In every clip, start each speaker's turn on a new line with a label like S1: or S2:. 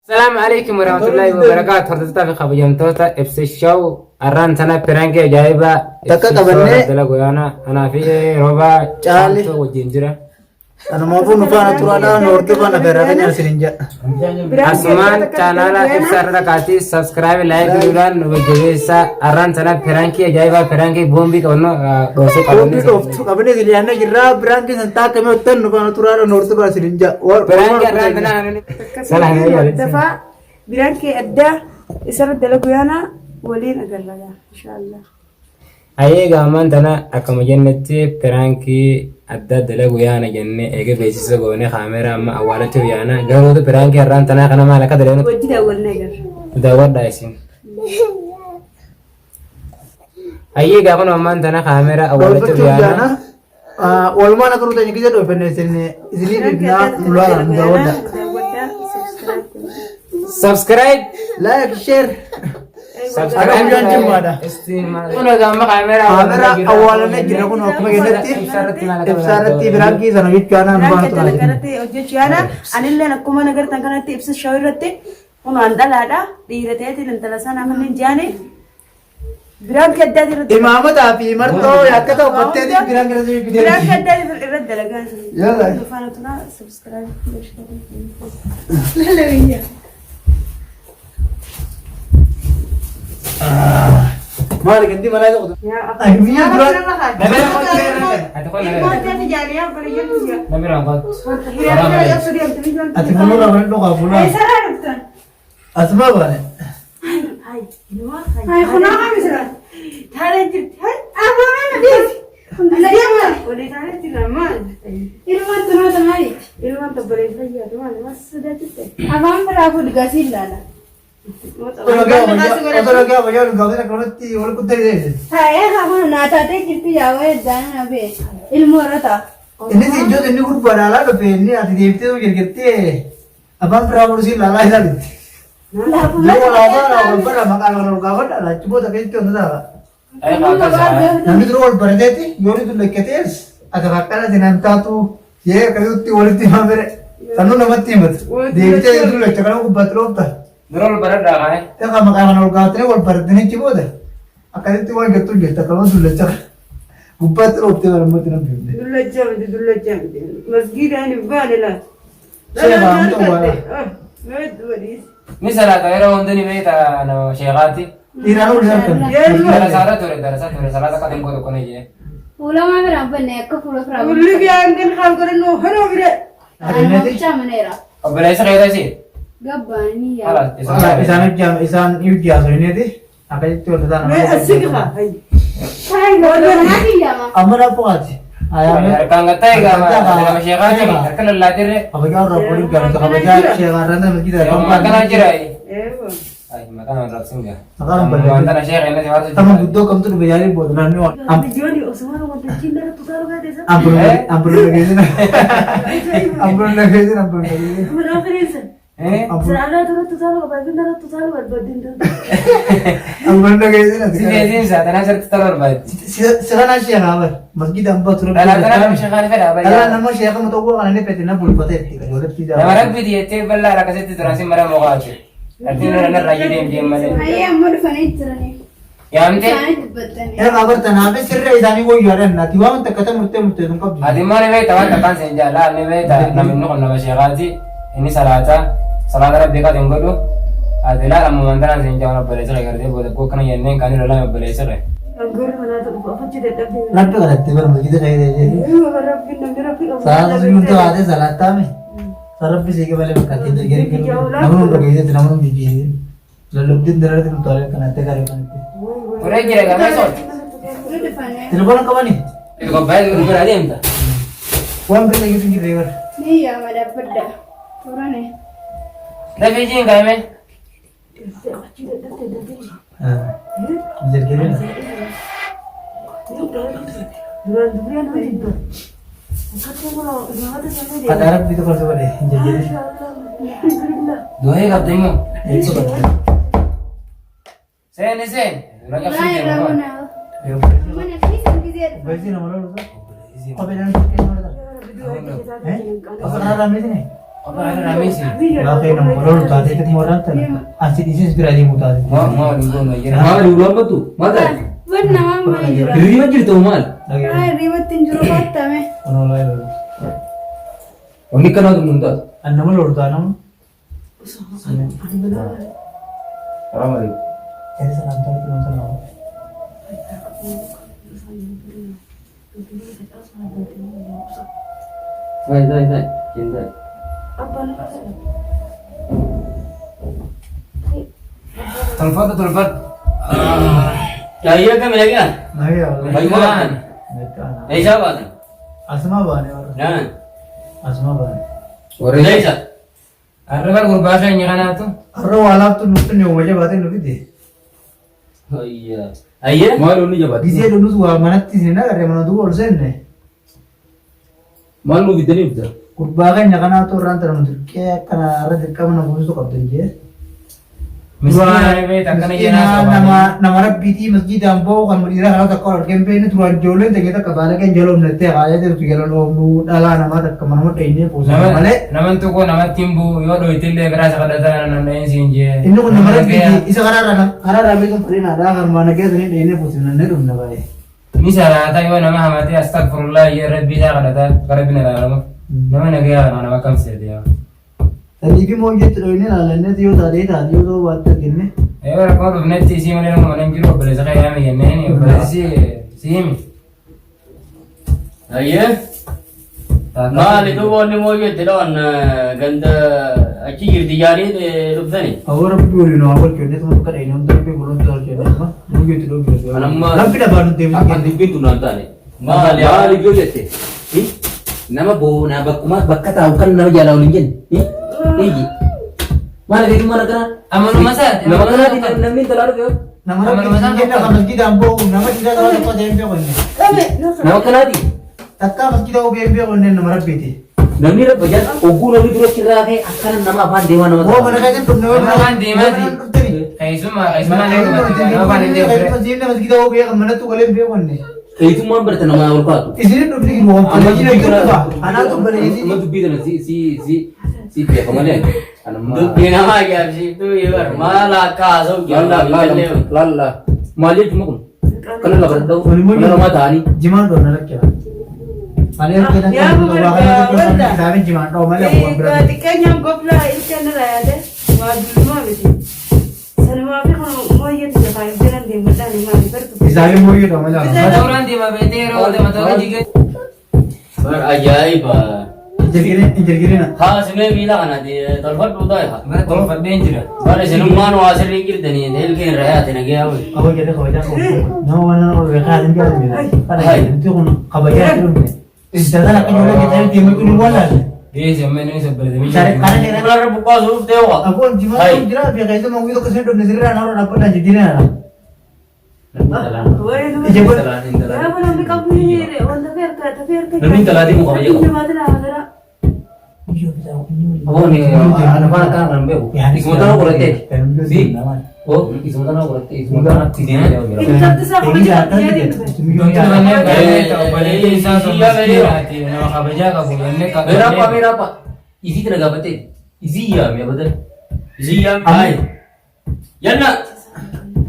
S1: السلام عليكم ورحمة الله وبركاته. هرتتا في خبيان توتا إبس الشو أران سنة برانكي جايبة
S2: تكا
S1: أنا في ربع
S2: Caalii.
S1: وجنجرة
S2: Ana maafuu nufaana turaadhaa noorti faana beeraa sirinja.
S1: أسمان channel إبسار ركاتي سبسكرايب لايك دولان وجبيسا أران سنة برانكي جايبة برانكي بومبي كونو دوسي
S2: Koombii dhooftu qabanii giliyaana jirraa biraan keessan taakame ottan nufaana turaadhaa noorti faana sirinja.
S1: برانكي أران سنة سلام عليكم.
S3: دفع برانكي أدى إسرد دلقيانا ولين أقرلها إن شاء الله.
S1: Aye gaman tana akama jenneti peranki adda dalagu yana jenne ege beesisa goone kamera amma awwalatu yana garoto peranki arran tana kana mala ka daleno
S3: ودي أول نجر.
S1: dawada isin aye gaman amman tana kamera awwalatu yana
S2: Walumaa na karuuta nyikisa dhoofenne isinii bibnaa nulaa nudaawwadha.
S1: subscribe
S2: Like, share.
S1: subscribe
S2: Jangan jumada.
S1: Kuna gamba kamera
S2: Kamera awwaalanii jira kun akkuma jennetti ibsaarratti biraan sana jechuudha nufaana turaadhaa.
S3: kanatti hojjechuudha anillee akkuma nagartan kanatti ibsa shawirratti kun waan dhalaadha dhiirateeti intala sana kanneen jaane biraan kaddaa irratti
S2: Imaamotaa fi martoo akka ta'u uffatteeti biraan keessatti
S3: biraan
S2: bideeti.
S3: kaddaa irratti dalagaa
S2: Yalla.
S3: faana tuna subscribe
S2: Maali ganti mana itu?
S3: ya
S2: Ay, biyya dura.
S1: Nabi rangkot
S2: Ati kulo na wendo ka pula. Asma ba ne? Otono kya ba yaru gawe na konoti wal kutte de. Ini si jo ini kur padala do pe ni ati devte to gergette. Abang prabu si lala ida dit. Jo lava na bara makan na gawa da chubo da ke to da.
S1: aye kata saya
S2: Nami tu wal berdeti yori tu leketes. Ada kakana dinanta tu ye kali tu wal ti hamere. Tanu namatti mat. Devte tu lekana ku batro ta.
S1: nurul barat dah kai
S2: Teka makanan orang kau wal berdeni chubo da. Akali tu wal getu geta kalau tu lecak. Gubat rop te wal mut na bibne. Saya faham tu wala.
S1: ni salah kaira onde ni beta no shegati
S2: Ira ul kan.
S1: darasa tore salah tak kadang ko kone je
S4: Ulama berapa nek ke pulau berapa?
S2: Ada nanti.
S1: abela isa kaira sih
S4: Gabani ya.
S1: alas
S2: Isan yudia so ini deh. Apa itu ada nama?
S4: Saya nggak mati ya mak.
S2: Amar apa aja? Ayam.
S1: harkan gatai ga ma shegati harkan latire
S2: Apa kau orang pun kan? Kalau baca siaran nanti kita
S1: makan aja rai ay makan orang singa
S2: Makan apa?
S1: antara sheg ini waktu
S2: Kamu butuh kamu tuh bayari buat nani on. Ampun lagi sih. Ampun lagi sih. Ampun lagi sih nanti.
S1: sini sa tanah ser telur baik
S2: Sekarang siapa kabar? Masjid ampat turun.
S1: tanah shegati feda
S2: Kalau
S1: baik
S2: nama siapa mau tahu kan ini petina pulpate. Kalau tidak.
S1: Namarak video te balla rakaseti terasi mara mogati artino na rajide dem male
S4: Ayah mau defanin cerane.
S1: yamte
S4: Sana dibetan ya.
S2: Ya kabar tanah apa sirre isani wo yuaran na tiwa untuk kata murte tungkap.
S1: adimane be tawan takan senjala ne be ta naminno kon nama shegati ini salata rabbi ka dengodo adila lamu mandana senjala balese garde boda ko kana yenne kan lola balese re
S2: Lalu kalau tiba masjid kayak ini. Salah satu untuk ada salah tahu. Sarap bisa ke balik kaki itu gini gini. Namun untuk itu namun biji. Lalu din darah itu toilet kan ada kali kan itu.
S1: ore jere ga mesot
S4: Udah depannya.
S2: Telepon kawan nih.
S1: itu ko bay uru beradi emta
S2: Uang beri lagi tinggi driver.
S4: Nih ya nggak dapet dah. Turun nih.
S1: da beji ngai me
S2: Jadi gini. Kata Arab itu kalau coba deh. Jadi gini.
S1: dohe ga demo
S2: Itu kan.
S1: sen raga
S4: Mana
S1: suje
S4: ya
S1: mo
S4: mana?
S2: Ya.
S4: Mana sih sampai dia?
S2: Besi nomor lu tuh. Apa yang kita nomor tuh? Apa nama ini?
S1: Apa ada ramisi?
S2: Bakit nang kolor tayo kat mo ran tan. Asid isis biradi mo tayo.
S1: Mau lingkon lagi.
S5: Mal ulang apa tuh? Mal kan?
S4: Benar mama jura.
S5: Diri macam itu mal.
S2: Lagi.
S4: Ay, ribatin jura kota me.
S2: Ano lay lo.
S5: Ini kan aku muntas.
S2: Ano mo lord tanam.
S5: Orang lagi.
S2: Jadi salam tayo pinong salam.
S5: Hai. Cinta.
S1: Telepon.
S5: Ya iya kan lagi kan?
S2: Lagi ya.
S1: Bagaimana?
S5: Eh siapa tuh?
S2: Asma ba ne?
S5: Nah.
S2: Asma ba.
S5: Orang Indonesia.
S1: Ada kan berbahasa yang nyana tuh.
S2: Arro wala tu nutun yo waje batin lu bide.
S5: Oh iya. Ayah? Mal ini jabat.
S2: Bise dulu tuh manat sini na kare mana tuh orsen ne.
S5: Mal lu gitu nih betul.
S2: Kurbagan ya kana tu ran tan mutul ke kana ara dekka mana busu kapten je.
S1: Misalnya ini tak kena jana
S2: nama rabiti masjid ampo kan mudira kalau tak kalau campaign itu tuan jolen ternyata kebalik kan jalur nanti aja itu jalan lu dala nama tak kemana mana ini pusat balik.
S1: Nama tu ko nama timbu yo do itille kerasa kada nama yang sinje.
S2: Ini kan nama rabiti isa karena rabi kan pernah ada kan mana ke ini pusat nanti rumah baik.
S1: Misalnya tayo nama hamati astagfirullah ya rabbi ta kada karabina nama. Nama negara nama kam dia.
S2: Tadi भी मौजूद रहने वाला ने तो दादी तो बात करने
S1: Ewa ko do netti si mo nang mga ngiro bale sa kaya mi yenen bale si mi.
S5: Ayah? Mal itu warna mau je teron ganda aci girdi jari de rupsani.
S2: और अब भी बोली ना अब क्यों नहीं तुम कर रहे हो तो भी बोलो तो क्या है मौजूद तो लोग
S5: Anamma.
S2: रब भी बात दे
S5: Akan dipintu nanta ni. Mal ya ligyo jete. Nama bo na bakka tahu kan nama jalan ulingin. Iji. Mana di mana kana?
S1: Aman masa.
S5: Nama kana di namin talaru yo.
S2: nama masjid na masjid ampo nama tidak tahu apa dia ambil kan
S5: Nama kana di.
S2: takka masjid aku ambil kan nama rabbi ti
S5: Nami ra bajan ogu nami dulu kira ke akan nama apa dewa nama.
S2: oh mana kan pun
S1: Nama kan di mati. Kayak semua lagi mati. Nama kan di
S2: masjid na masjid aku ambil mana tu kalian ambil kan ni
S5: Itu mah bertenama ulpa tu.
S2: isini tu pergi mau masjid itu apa anak tu balik ini
S5: Ama tu bida na si pia kamalan. Anamma.
S6: Di nama ya situ ya malah kasau gila
S5: Lalla. Mali cuma kun. Kana la berdau. Kana rumah tani.
S2: jiman tu nak kya Malaysia kita kan bahkan itu kita jiman tu Malaysia
S3: ketika nyangkop lah ikan lah ada wajib mah begitu selama apa kalau mau ya tidak pakai jalan di mana ni mah bertu
S2: Isari mau itu Malaysia
S1: Ada orang di mabetero, ada orang juga.
S6: Berajaib.
S2: Injil na
S6: Ha sebenarnya bilang kan di telepon udah ya.
S1: Mana tempat benjir.
S6: Baru senungan wasir dikit tadi, del ke raya tadi gaya.
S2: apa kita kau jangan nama mana orang berkah ini ada bila pada itu kan kabarnya itu Istilahnya nak kena kita yang timbul kini bulan.
S1: Iya, zaman ini seperti ini.
S2: Cari karena kita
S6: Kalau buka suruh dewa.
S2: aku cuma tahu jelas biar itu mau itu kesini dan negeri orang dapat dan jadi nah.
S3: ya mana mereka punya ni orang tafir
S5: Nami talati mo kami
S3: ini
S5: ko.
S3: mata lah ada
S5: Oh ni anak anak kan nambe ko. Ismutan ko rete. Si. Oh, ismutan ko rete. Ismutan ko tini na jawa.
S3: ini satu sama
S2: Ini
S3: dia
S2: datang
S3: dia
S2: dia.
S1: Namanya kayak balik isa hati. Nama kabaja ka bulannya ka.
S5: Berapa? Isi tenaga bete. Isi ya, ya betul.
S6: Siang ay. Yan na.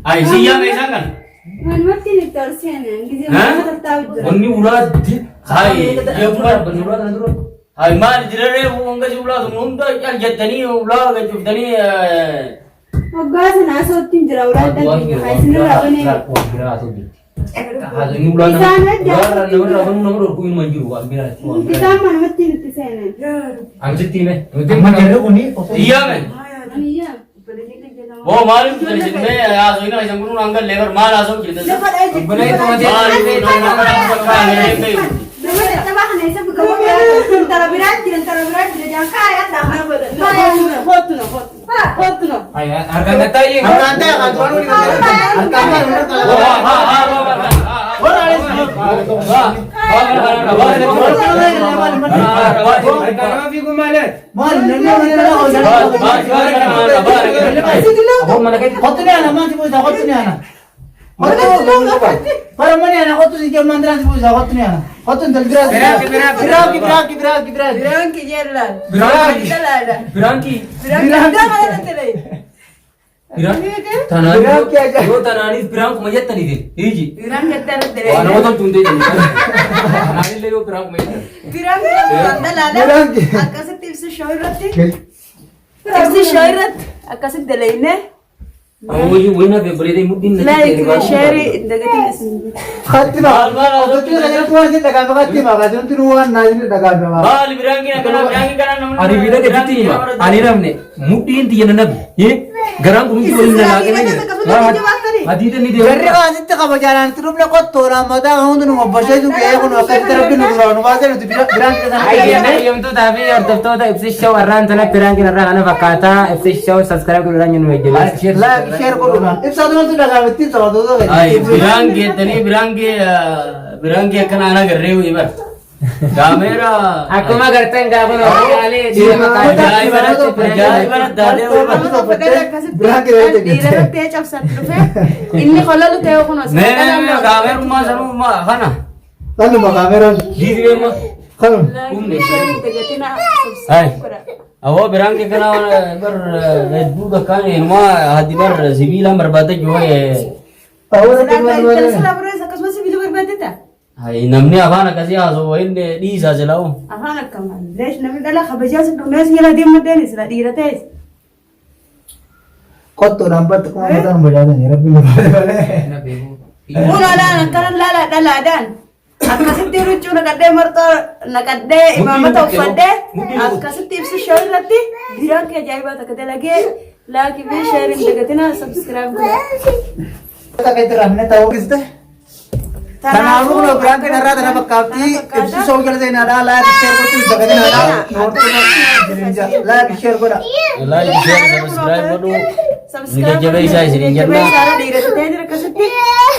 S6: Ay siang ay sangan.
S4: Man mati ni tersian yang gizi
S6: Hah?
S4: mana tahu je.
S5: Oni ulah di.
S6: Hai, dia bukan
S5: benulah kan dulu.
S6: Hai mal jirare unga jumlah nunda ya jatani ulah ke jatani
S4: Ogas na so tin jera ulah
S5: Dua
S4: dan
S5: kilo.
S4: hai sini lah ni.
S5: Kira asal di. Ini ulah
S4: Di sana dia.
S5: nomor kuin manjuru wa bira.
S4: Kita man mati ni tersian.
S5: Angsit tine.
S2: Amma jadi aku ni.
S6: iya men.
S4: Iya.
S6: वो मालूम तो जिसमें आज हुई ना ऐसा गुरु अंकल लेकर माल आसो किधर से
S3: dapat aja
S1: Boleh itu mati.
S6: Mall itu nama
S4: Nama kita bahkan itu berkawan antara berat tidak jangka ya dah.
S3: hotu no
S1: Ay, harga ngetay.
S2: Angkante akan tuan ni. Angkante benar kalau. Mal nanya mana
S5: Apa mana kayak
S2: Kau tu ni anak mana cuma kau tu ni anak. Para mana anak kau tu si jam mandaran si busa kau tu ni anak. Kau tu entar berat. Berat.
S3: Biraan ki jeelan.
S1: Biraan ki.
S3: Dalaada.
S1: Biranki.
S3: Biraan ki daa mana tele.
S1: Tanani
S2: Biraan ki aja.
S1: yo tanani biranku majettani de hiji
S3: Biraan ki daa tele.
S1: wana watan tunde de tanani le yo biranku majettani
S3: Biraan ki dalaada.
S2: Biraan ki.
S3: Akkasitti ibsa shawirratti. Ibsa shawirratti akkasitti dalayne.
S1: awoyi wena be bole de muddin na
S3: Like share dagatin isin.
S2: Khatima. Kau tu nak tuan si dagang khatima. Kau tu ruan nasi dagang apa?
S6: Bal birangi kana namun.
S1: ari vida de titti ma ani ramne muddin tiyana nabi ye garam kumti wali na lage na adi de ni de
S2: Kerja kau asyik kau berjalan terus nak kau tora mata kau tu nak bersih tu kaya kau nak kerja terus nak kau nak masuk tu berang kita
S1: ay yana yom to tabi or to da ifsi show arran to na piranki na rana fakata ifsi show subscribe ko ranyo no ejela
S2: Like share kau dulu. If satu tu dagang betul satu tu.
S6: Ay birangi kana ana garre hu ibar. Kamera.
S1: aku mah garten ga bono ale di
S6: Ajai barat dade hu ibar.
S2: Berang kita tu.
S3: Dhiirratti cabsan dhufe inni qolalu ta'e kuno
S6: Ne kamera ma sanu ma kana.
S2: Lalu mak kamera.
S6: Didi ma.
S2: Kalau
S6: Umne.
S3: dagatina
S6: Ay. Awo birangi kana bar du da kan ma hadi bar sibila barbata jo hai.
S2: tahu
S3: Sudah
S2: tu mana
S3: dari
S2: mana.
S3: selabro akkasumas bilu barbaadeta.
S6: Ay namni afana kasi aso inne disa jelaw.
S3: Afaan akkaman. Leesh namni dhala kabajaas dhumees jala deemateen sila dhiira ta'es.
S2: Kau tu nampak tu kau macam berjalan ni. Rapi boleh.
S3: Kun alaan akkanan laala dhalaadhaan. Akkasitti ruchuu naqadhee marxoo naqadhee imaamata uffadhee akkasitti ibsu shoo irratti biraan kee ajaa'ibaa takka dalagee laakii fi sheeriin dagatina subscribe godha.
S2: Kita kaitu ramne tahu kita. Tanah aku lo berang ke darat tanah bekati. Ibsu show jalan saya nada like share kau tu dekat nada. Note like share kau dah.
S6: Like share subscribe bodu.
S3: Subscribe
S6: Jabe isa sini janna.
S3: Sara dhiira ta'ee akkasitti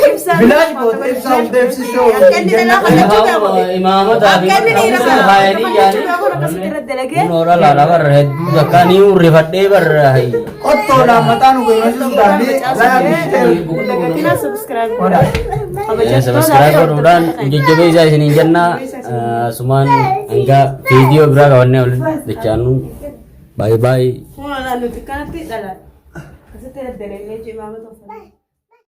S3: ibsa.
S2: Village boat ibsu ibsu show.
S3: Akkanni dhala kadhachuu qaba.
S6: Imama tadi hayani yani.
S3: Akkasitti irratti dalagee.
S6: Nora lala bar hedu dakani urifadde bar hai.
S2: Kau tu dah mata nu kau masih sudah di like share.
S3: Dagatina subscribe
S2: Kau dah.
S6: Ya subscribe bodudan jabe isa sini janna. Suman angga video bra kawanne oleh dechanu. Bye bye.
S3: Kun alaan nuti kanatti dhala. Akkasitti irratti dalagee imaamata uffadhee.